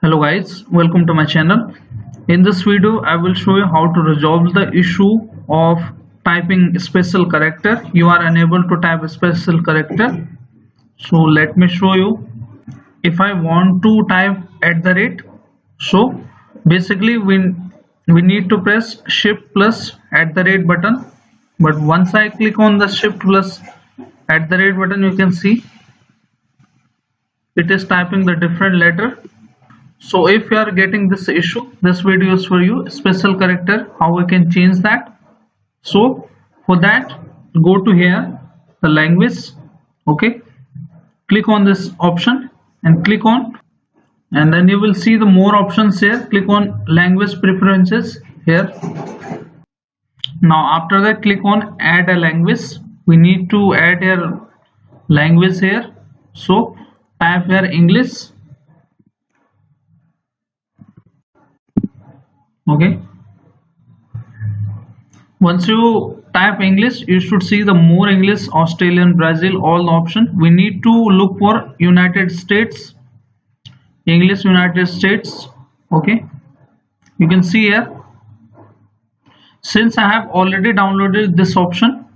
Hello guys, welcome to my channel. In this video I will show you how to resolve the issue of typing special character. You are unable to type a special character. So let me show you. If I want to type @ so basically we need to press shift plus @ button, but once I click on the shift plus @ button, you can see it is typing the different letter. So if you are getting this issue, this video is for you. Special character, how we can change that. So for that, go to here, the language. Okay, click on this option and click on, and then you will see the more options here. Click on language preferences here. Now after that, click on add a language. We need to add a language here. So type here English. Okay, once you type English, you should see the more English, Australian, Brazil, all the option. We need to look for United States, English United States. Okay, you can see here, since I have already downloaded this option,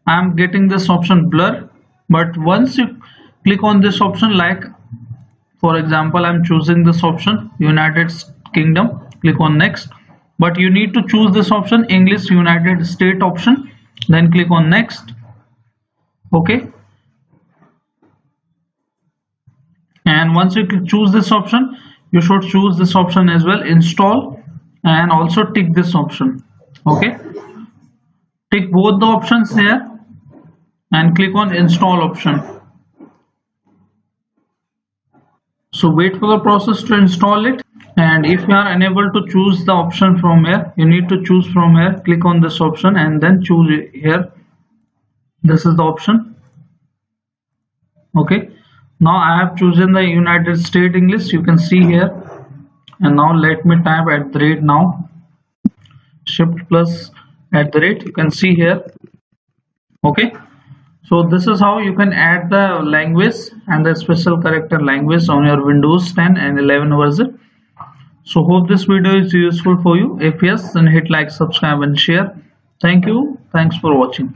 I am getting this option blur. But once you click on this option, like for example I'm choosing this option United Kingdom, click on next, but you need to choose this option English United States option, then click on next. Okay, and once you choose this option, you should choose this option as well, install, and also tick this option. Okay, tick both the options here and click on install option. So wait for the process to install it. And if you are unable to choose the option from here, you need to choose from here. Click on this option and then choose it here. This is the option. Okay, now I have chosen the United States English, you can see here. And now let me type @ now, shift plus @ you can see here. Okay, so this is how you can add the language and the special character language on your Windows 10 and 11 version. So hope this video is useful for you. If yes, then hit like, subscribe and share. Thank you. Thanks for watching.